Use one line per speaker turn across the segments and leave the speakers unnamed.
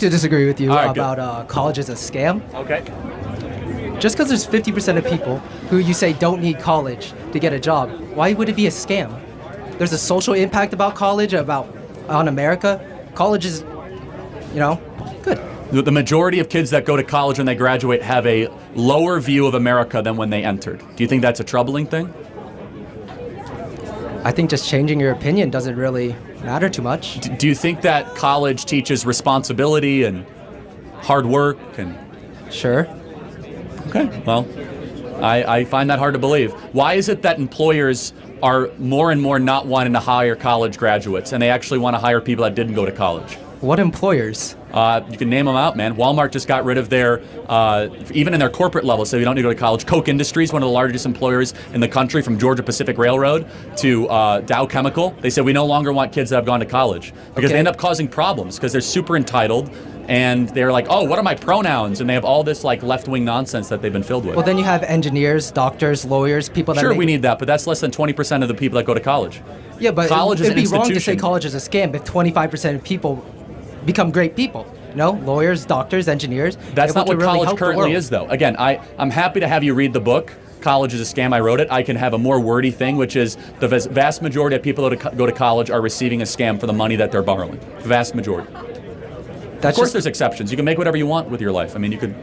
to disagree with you
All right,
about college is a scam.
Okay.
Just because there's 50% of people who you say don't need college to get a job, why would it be a scam? There's a social impact about college, on America. College is, good.
The majority of kids that go to college when they graduate have a lower view of America than when they entered. Do you think that's a troubling thing?
I think just changing your opinion doesn't really matter too much.
Do you think that college teaches responsibility and hard work and...
Sure.
Okay, well, I find that hard to believe. Why is it that employers are more and more not wanting to hire college graduates and they actually want to hire people that didn't go to college?
What employers?
You can name them out, man. Walmart just got rid of their, even in their corporate level, so you don't need to go to college. Coke Industries, one of the largest employers in the country, from Georgia Pacific Railroad to Dow Chemical. They said we no longer want kids that have gone to college because they end up causing problems because they're super entitled and they're like, oh, what are my pronouns? And they have all this like left-wing nonsense that they've been filled with.
Well, then you have engineers, doctors, lawyers, people that
Sure, we need that, but that's less than 20% of the people that go to college.
Yeah, but
college
it'd be
is an
wrong to say
institution.
college is a scam if 25% of people become great people. Lawyers, doctors, engineers.
That's not what
really
college currently is, though. Again, I'm happy to have you read the book. College is a scam. I wrote it. I can have a more wordy thing, which is the vast majority of people that go to college are receiving a scam for the money that they're borrowing. The vast majority. Of course, there's exceptions. You can make whatever you want with your life. I mean, you could.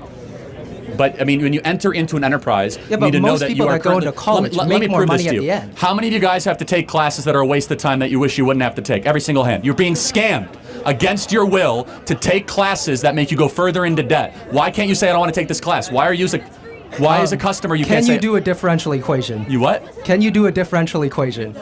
But I mean, when you enter into an enterprise, you need to know that you are
going to college
let me
make more
prove this
money
to
at
you.
the end.
How many of you guys have to take classes that are a waste of time that you wish you wouldn't have to take? Every single hand. You're being scammed against your will to take classes that make you go further into debt. Why can't you say I don't want to take this class? Why as a customer you can't say?
Can you do a differential equation?
You what?
Can you do a differential equation?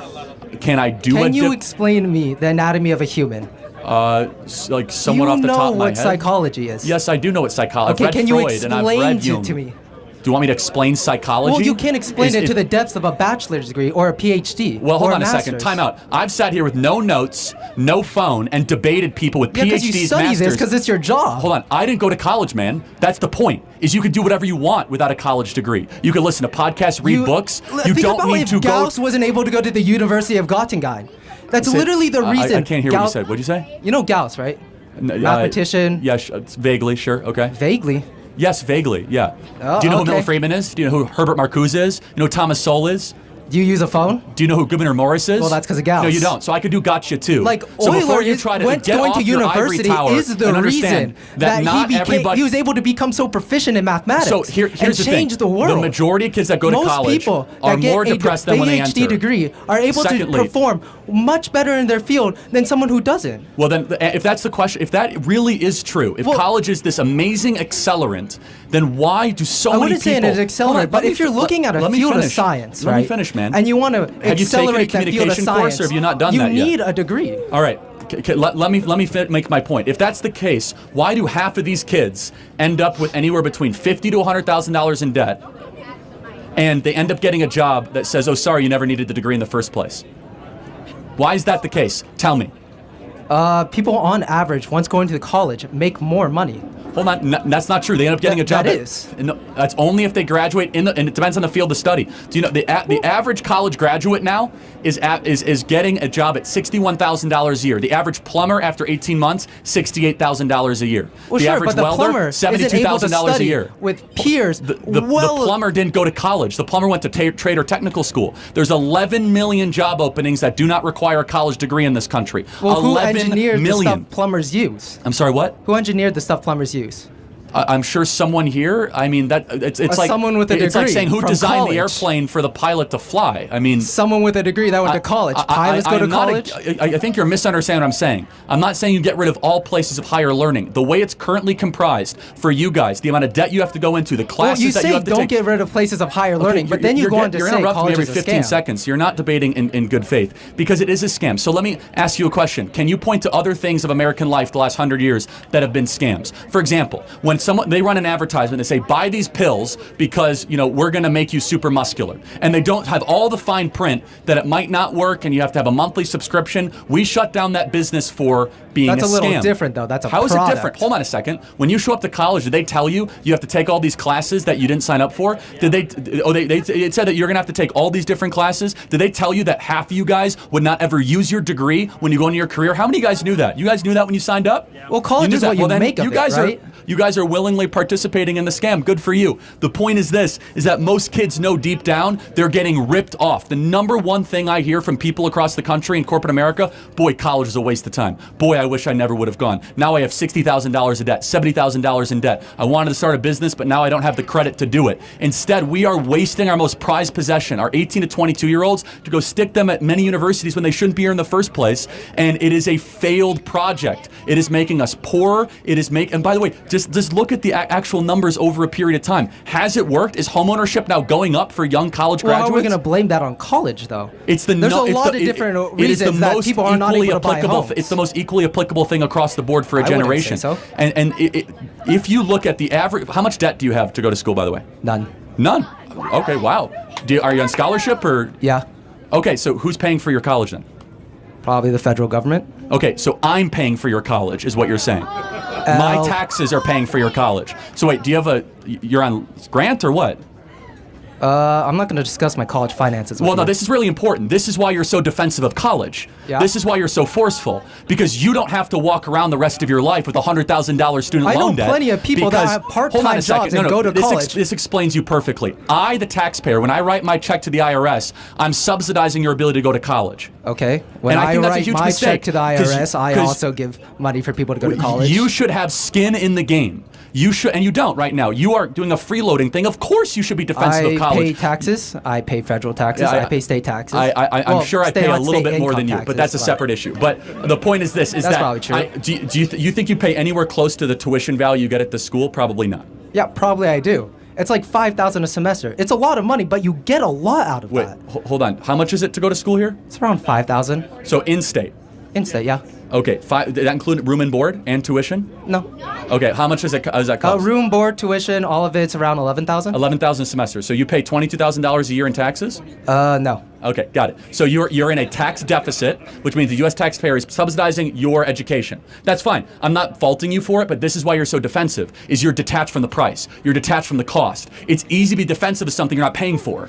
Can I do
Can you explain to me the anatomy of a human?
Like somewhat off the top of my head.
You know what psychology is.
Yes, I do know what psychology is.
Okay,
I've
can
read
you
Freud and I've read
explain
Jung.
it to me?
Do you want me to explain psychology?
Well, you can't explain it to the depths of a bachelor's degree or a PhD.
Well, hold
or
on a second. Time out. I've sat here with no notes, no phone, and debated people with PhDs,
because you study
masters.
this because it's your job.
Hold on. I didn't go to college, man. That's the point. Is you can do whatever you want without a college degree. You can listen to podcasts, read books. You don't need to go.
Gauss wasn't able to go to the University of Göttingen. That's literally the reason.
I can't hear what you said. What'd you say?
You know Gauss, right? Mathematician.
Yes, vaguely, sure. Okay.
Vaguely.
Yes, vaguely, yeah.
Oh,
do you know who
okay.
Milton Friedman is? Do you know who Herbert Marcuse is? You know who Thomas Sowell is?
Do you use a phone?
Do you know who Gouverneur Morris is?
Well, that's because of Gauss.
No, you don't. So I could do gotcha too.
Like
so
Euler
you try to
went
get
going
off
to
your ivory
university
tower
is the
and
reason
understand that not everybody.
he was able to become so proficient in mathematics.
So here's
and
the
change
thing.
the world.
The majority of kids that go to
Most
college
people
are
that get
more depressed than when they enter.
PhD degree are able to perform much better in their field than someone who doesn't.
Well, then, if that's the question, if that really is true, if college is this amazing accelerant, then why do so many people?
I wouldn't say it is accelerant, but if you're looking at a field of science, right?
Let me finish, man.
And you want to accelerate that field of science,
or have you not done that yet?
You need a degree.
All right. Let me make my point. If that's the case, why do half of these kids end up with anywhere between $50,000 to $100,000 in debt, and they end up getting a job that says, "Oh, sorry, you never needed the degree in the first place"? Why is that the case? Tell me.
People on average, once going to college, make more money.
Hold on, that's not true. They end up getting a job.
That is.
No, that's only if they graduate and it depends on the field of study. Do you know the average college graduate now is getting a job at $61,000 a year. The average plumber after 18 months, $68,000 a year.
Well,
the
sure,
average
but the
welder,
plumber
$72,000 a year.
With peers.
The plumber didn't go to college. The plumber went to trade or technical school. There's 11 million job openings that do not require a college degree in this country.
Well, who
11
engineered
million.
the stuff plumbers use?
I'm sorry, what?
Who engineered the stuff plumbers use?
I'm sure someone here. I mean, it's like
someone with a degree.
It's like saying who
from
designed
college.
the airplane for the pilot to fly. I mean,
someone with a degree that went to college. Pilots go to college.
I think you're misunderstanding what I'm saying. I'm not saying you get rid of all places of higher learning. The way it's currently comprised for you guys, the amount of debt you have to go into, the classes that you have to take.
Don't get rid of places of higher learning, but then you go on to say college
every
is a
15
scam.
seconds. You're not debating in good faith because it is a scam. So let me ask you a question. Can you point to other things of American life the last 100 years that have been scams? For example, when when they run an advertisement, they say, buy these pills because, we're going to make you super muscular. And they don't have all the fine print that it might not work and you have to have a monthly subscription. We shut down that business for being a scam.
That's a little different, though. That's a
How
product.
is it different? Hold on a second. When you show up to college, did they tell you have to take all these classes that you didn't sign up for? Did they? It said that you're going to have to take all these different classes. Did they tell you that half of you guys would not ever use your degree when you go into your career? How many of you guys knew that? You guys knew that when you signed up?
Well, college is what you make of it, right?
You guys are willingly participating in the scam. Good for you. The point is this, is that most kids know deep down they're getting ripped off. The number one thing I hear from people across the country in corporate America, boy, college is a waste of time. Boy, I wish I never would have gone. Now I have $60,000 in debt, $70,000 in debt. I wanted to start a business, but now I don't have the credit to do it. Instead, we are wasting our most prized possession, our 18 to 22-year-olds, to go stick them at many universities when they shouldn't be here in the first place. And it is a failed project. It is making us poorer. And by the way, just look at the actual numbers over a period of time. Has it worked? Is homeownership now going up for young college graduates?
Well, how are we going to blame that on college, though?
There's
a lot of different reasons that people are not able to buy homes.
It's the most equally applicable thing across the board for a generation.
I wouldn't say so.
And if you look at the average, how much debt do you have to go to school, by the way?
None.
None? Okay, wow. Are you on scholarship or?
Yeah.
Okay, so who's paying for your college then?
Probably the federal government.
Okay, so I'm paying for your college is what you're saying. My taxes are paying for your college. So wait, you're on grant or what?
I'm not going to discuss my college finances with
Well, no,
you.
this is really important. This is why you're so defensive of college.
Yeah.
This is why you're so forceful. Because you don't have to walk around the rest of your life with a $100,000 student loan debt.
I know plenty of people that have part-time jobs and go to college.
This explains you perfectly. I, the taxpayer, when I write my check to the IRS, I'm subsidizing your ability to go to college.
Okay. When
And I think that's a
write
huge
my
mistake,
check to the IRS, I also give money for people to go to college.
You should have skin in the game. You should, and you don't right now. You are doing a freeloading thing. Of course you should be defensive of college.
I pay taxes. I pay federal taxes. I pay state taxes.
I'm sure I pay a little bit more than you, but that's a
taxes,
separate issue. But the point is this, is
that's
that
probably true.
Do you think you pay anywhere close to the tuition value you get at the school? Probably not.
Yeah, probably I do. It's like $5,000 a semester. It's a lot of money, but you get a lot out of that.
Wait, hold on. How much is it to go to school here?
It's around $5,000.
So in-state?
In-state, yeah.
Okay, did that include room and board and tuition?
No.
Okay, how much does that cost?
Room, board, tuition, all of it's around $11,000.
$11,000 a semester. So you pay $22,000 a year in taxes?
No.
Okay, got it. So you're in a tax deficit, which means the U.S. taxpayer is subsidizing your education. That's fine. I'm not faulting you for it, but this is why you're so defensive, is you're detached from the price. You're detached from the cost. It's easy to be defensive of something you're not paying for.